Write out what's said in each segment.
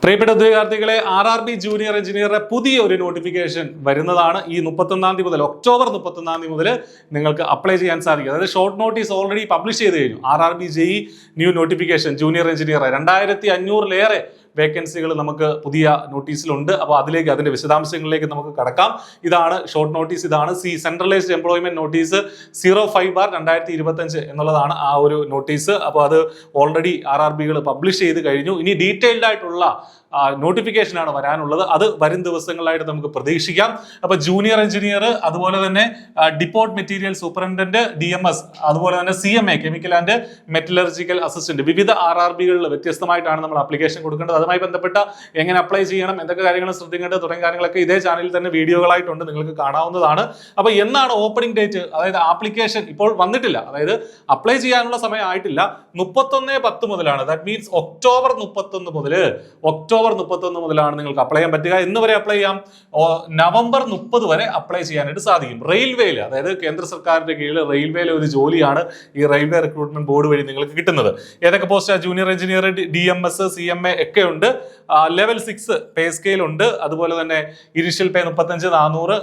പ്രിയപ്പെട്ട ഉദ്യോഗാർത്ഥികളെ, RRB junior എഞ്ചിനീയറുടെ പുതിയ ഒരു നോട്ടിഫിക്കേഷൻ വരുന്നതാണ്. ഈ 31-ാം തീയതി മുതൽ, ഒക്ടോബർ 31-ാം തീയതി മുതൽ നിങ്ങൾക്ക് അപ്ലൈ ചെയ്യാൻ സാധിക്കും. അതായത് ഷോർട്ട് നോട്ടീസ് ഓൾറെഡി പബ്ലിഷ് ചെയ്ത് കഴിഞ്ഞു. RRB JEE new notification junior engineer 2500-ലേറെ വേക്കൻസികൾ നമുക്ക് പുതിയ നോട്ടീസിലുണ്ട്. അപ്പോൾ അതിന്റെ വിശദാംശങ്ങളിലേക്ക് നമുക്ക് കടക്കാം. ഇതാണ് ഷോർട്ട് നോട്ടീസ്. ഇതാണ് സെൻട്രലൈസ്ഡ് എംപ്ലോയ്മെന്റ് നോട്ടീസ് 05/2025 എന്നുള്ളതാണ് ആ ഒരു നോട്ടീസ്. അപ്പോൾ അത് ഓൾറെഡി RRBകൾ പബ്ലിഷ് ചെയ്ത് കഴിഞ്ഞു. ഇനി ഡീറ്റെയിൽഡ് ആയിട്ടുള്ള നോട്ടിഫിക്കേഷൻ ആണ് വരാനുള്ളത്. അത് വരും ദിവസങ്ങളായിട്ട് നമുക്ക് പ്രതീക്ഷിക്കാം. അപ്പൊ ജൂനിയർ എഞ്ചിനീയർ, അതുപോലെ തന്നെ ഡിപ്പോർട്ട് മെറ്റീരിയൽ സൂപ്രണ്ടന്റ് DMS, അതുപോലെ തന്നെ CMA chemical and metallurgical assistant, വിവിധ RRBകളിൽ വ്യത്യസ്തമായിട്ടാണ് നമ്മൾ ആപ്ലിക്കേഷൻ കൊടുക്കേണ്ടത്. അതുമായി ബന്ധപ്പെട്ട എങ്ങനെ അപ്ലൈ ചെയ്യണം, എന്തൊക്കെ കാര്യങ്ങൾ ശ്രദ്ധിക്കേണ്ടത് തുടങ്ങിയ കാര്യങ്ങളൊക്കെ ഇതേ ചാനലിൽ തന്നെ വീഡിയോകളായിട്ടുണ്ട്, നിങ്ങൾക്ക് കാണാവുന്നതാണ്. അപ്പൊ എന്നാണ് ഓപ്പണിംഗ് ഡേറ്റ്? അതായത് ആപ്ലിക്കേഷൻ ഇപ്പോൾ വന്നിട്ടില്ല, അതായത് അപ്ലൈ ചെയ്യാനുള്ള സമയം ആയിട്ടില്ല. 31/10 മുതലാണ്. ദാറ്റ് മീൻസ് ഒക്ടോബർ 31 മുതലാണ് നിങ്ങൾക്ക് അപ്ലൈ ചെയ്യാൻ പറ്റുക. എന്ന് വരെ അപ്ലൈ ചെയ്യാം? നവംബർ 30 വരെ അപ്ലൈ ചെയ്യാനായിട്ട് സാധിക്കും. റെയിൽവേയിൽ, അതായത് കേന്ദ്ര സർക്കാരിന്റെ കീഴിൽ റെയിൽവേയിലെ ഒരു ജോലിയാണ് ഈ റെയിൽവേ റിക്രൂട്ട്മെന്റ് ബോർഡ് വഴി നിങ്ങൾക്ക് കിട്ടുന്നത്. ഏതൊക്കെ post? Junior engineer, DMS, CMA ഒക്കെ ഉണ്ട്. ലെവൽ 6 പേ സ്കെയിൽ ഉണ്ട്. അതുപോലെ തന്നെ ഇനിഷ്യൽ പേ 35,400.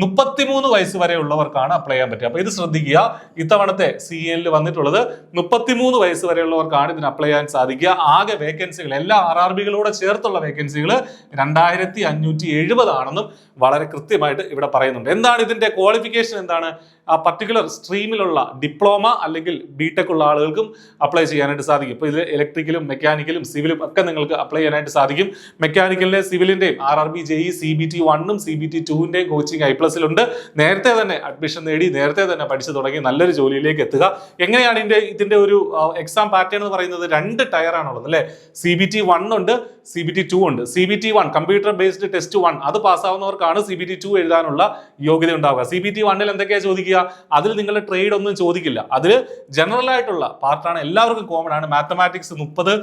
33 വയസ്സ് വരെ ഉള്ളവർക്കാണ് അപ്ലൈ ചെയ്യാൻ പറ്റുക. അപ്പൊ ഇത് ശ്രദ്ധിക്കുക. ഇത്തവണത്തെ CL വന്നിട്ടുള്ളത് 33 വയസ്സ് വരെയുള്ളവർക്കാണ് ഇതിന് അപ്ലൈ ചെയ്യാൻ സാധിക്കുക. ആകെ വേക്കൻസികൾ എല്ലാ RRBകളോടെ ചേർത്തുള്ള വേക്കൻസികൾ 2570 ആണെന്നും വളരെ കൃത്യമായിട്ട് ഇവിടെ പറയുന്നുണ്ട്. എന്താണ് ഇതിന്റെ ക്വാളിഫിക്കേഷൻ? എന്താണ്? ആ പർട്ടിക്കുലർ സ്ട്രീമിലുള്ള ഡിപ്ലോമ അല്ലെങ്കിൽ ബിടെക് ഉള്ള ആളുകൾക്കും അപ്ലൈ ചെയ്യാനായിട്ട് സാധിക്കും. ഇപ്പൊ ഇതിൽ ഇലക്ട്രിക്കലും മെക്കാനിക്കലും സിവിലും ഒക്കെ നിങ്ങൾക്ക് അപ്ലൈ ചെയ്യാനായിട്ട് സാധിക്കും. മെക്കാനിക്കലിന്റെ സിവിലിന്റെയും RRB JEE CBT 1-ഉം CBT 2-ന്റെയും കോച്ചിങ് I+ലുണ്ട്. നേരത്തെ തന്നെ അഡ്മിഷൻ നേടി, നേരത്തെ തന്നെ പഠിച്ചു തുടങ്ങി നല്ലൊരു ജോലിയിലേക്ക് എത്തുക. എങ്ങനെയാണ് ഇതിന്റെ ഒരു എക്സാം പാറ്റേൺ എന്ന് പറയുന്നത്? 2 ടയർ ആണുള്ളത് അല്ലെ. CBT 1 ഉണ്ട്, CBT 2 ഉണ്ട്. CBT 1 കമ്പ്യൂട്ടർ ബേസ്ഡ് ടെസ്റ്റ് 1, അത് പാസ്സാവുന്നവർക്കാണ് CBT 2 എഴുതാനുള്ള യോഗ്യത ഉണ്ടാവുക. CBT 1-ൽ എന്തൊക്കെയാണ് ചോദിക്കുക? അതിൽ നിങ്ങളുടെ ട്രേഡ് ഒന്നും ചോദിക്കില്ല. അതിൽ ജനറൽ ആയിട്ടുള്ള പാർട്ടാണ്, എല്ലാവർക്കും കോമൺ ആണ്. മാത്തമാറ്റിക്സ് 30,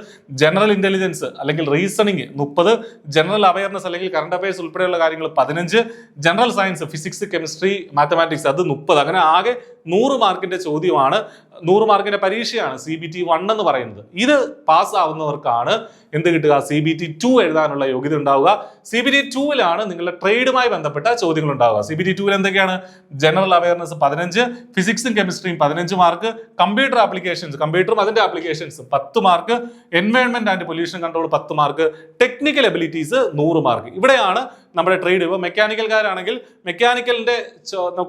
ജനറൽ ഇന്റലിജൻസ് അല്ലെങ്കിൽ റീസണിങ് 30, ജനറൽ അവയർനെസ് അല്ലെങ്കിൽ കറണ്ട് അഫയേഴ്സ് ഉൾപ്പെടെയുള്ള കാര്യങ്ങൾ 15, general science physics chemistry mathematics അത് 30. അങ്ങനെ ആകെ 100 മാർക്കിന്റെ ചോദ്യമാണ്, 100 മാർക്കിന്റെ പരീക്ഷയാണ് CBT 1 എന്ന് പറയുന്നത്. ഇത് പാസ്സാവുന്നവർക്കാണ് എന്ത് കിട്ടുക? CBT 2 എഴുതാനുള്ള യോഗ്യത ഉണ്ടാവുക. CBT 2-ലാണ് നിങ്ങളുടെ ട്രേഡുമായി ബന്ധപ്പെട്ട ചോദ്യങ്ങൾ ഉണ്ടാവുക. CBT 2-ൽ എന്തൊക്കെയാണ്? General awareness 15, ഫിസിക്സും കെമിസ്ട്രിയും 15 mark, computer applications, കമ്പ്യൂട്ടറും അതിന്റെ applications 10 mark, environment and pollution control 10 mark, technical abilities 100 mark. ഇവിടെയാണ് നമ്മുടെ ട്രേഡ്. ഇപ്പോൾ മെക്കാനിക്കൽകാരാണെങ്കിൽ മെക്കാനിക്കലിന്റെ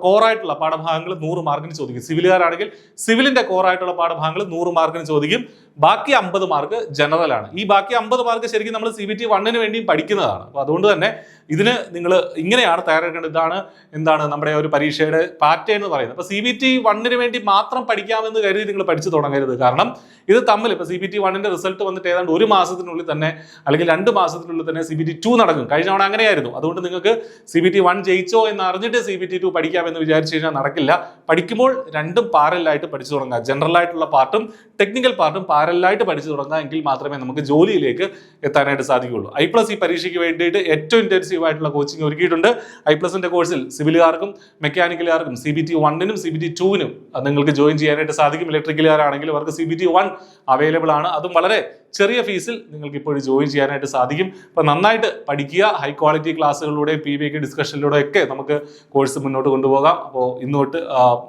കോറായിട്ടുള്ള പാഠഭാഗങ്ങൾ 100 മാർക്കിന് ചോദിക്കും. സിവിലുകാരാണെങ്കിൽ സിവിലിന്റെ കോറായിട്ടുള്ള പാഠഭാഗങ്ങൾ 100 മാർക്കിന് ചോദിക്കും. ബാക്കി 50 മാർക്ക് ജനറൽ ആണ്. ഈ ബാക്കി 50 മാർക്ക് ശരിക്കും നമ്മൾ CBT 1-ന് വേണ്ടിയും പഠിക്കുന്നതാണ്. അപ്പൊ അതുകൊണ്ട് തന്നെ ഇതിന് നിങ്ങൾ ഇങ്ങനെയാണ് തയ്യാറെടുക്കേണ്ടത്. ഇതാണ് എന്താണ് നമ്മുടെ ഒരു പരീക്ഷയുടെ പാറ്റേൺ എന്ന് പറയുന്നത്. അപ്പൊ CBT 1-ന് വേണ്ടി മാത്രം പഠിക്കാമെന്ന് കരുതി നിങ്ങൾ പഠിച്ചു തുടങ്ങരുത്. കാരണം ഇത് തമ്മിൽ ഇപ്പൊ CBT 1-ന്റെ റിസൾട്ട് വന്നിട്ട് ഏതാണ്ട് 1 മാസത്തിനുള്ളിൽ തന്നെ അല്ലെങ്കിൽ 2 മാസത്തിനുള്ളിൽ തന്നെ CBT 2 നടക്കും. കഴിഞ്ഞ തവണ അങ്ങനെയായിരുന്നു. അതുകൊണ്ട് നിങ്ങൾക്ക് CBT 1 ജയിച്ചോ എന്ന് അറിഞ്ഞിട്ട് CBT 2 പഠിക്കാമെന്ന് വിചാരിച്ചു കഴിഞ്ഞാൽ നടക്കില്ല. പഠിക്കുമ്പോൾ രണ്ടും പാരലായിട്ട് പഠിച്ചു തുടങ്ങുക. ജനറൽ ആയിട്ടുള്ള പാർട്ടും ടെക്നിക്കൽ പാർട്ടും പാരലായിട്ട് പഠിച്ചു തുടങ്ങുക. എങ്കിൽ മാത്രമേ നമുക്ക് ജോലിയിലേക്ക് എത്താനായിട്ട് സാധിക്കുകയുള്ളൂ. I+ ഈ പരീക്ഷയ്ക്ക് വേണ്ടിയിട്ട് ഏറ്റവും ഇന്റൻസീവ് ആയിട്ടുള്ള കോച്ചിങ് ഒരുക്കിയിട്ടുണ്ട്. I+ന്റെ കോഴ്സിൽ സിവിലുകാർക്കും മെക്കാനിക്കലുകാർക്കും CBT 1-നും CBT 2-നും നിങ്ങൾക്ക് ജോയിൻ ചെയ്യാനായിട്ട് സാധിക്കും. ഇലക്ട്രിക്കലുകാരാണെങ്കിൽ അവർക്ക് CBT 1 അവൈലബിൾ ആണ്. അതും വളരെ ചെറിയ ഫീസിൽ നിങ്ങൾക്ക് ഇപ്പോഴും ജോയിൻ ചെയ്യാനായിട്ട് സാധിക്കും. അപ്പൊ നന്നായിട്ട് പഠിക്കുക. ഹൈ ക്വാളിറ്റി ക്ലാസ്സുകളിലൂടെ PBK ഡിസ്കഷനിലൂടെ ഒക്കെ നമുക്ക് കോഴ്സ് മുന്നോട്ട് കൊണ്ടുപോകാം. അപ്പോൾ ഇന്നോട്ട്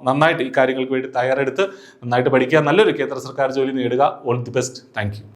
നന്നായിട്ട് ഈ കാര്യങ്ങൾക്ക് വേണ്ടി തയ്യാറെടുത്ത് നന്നായിട്ട് പഠിക്കുക. നല്ലൊരു കേന്ദ്ര സർക്കാർ ജോലി നേടുക. All the best. Thank you.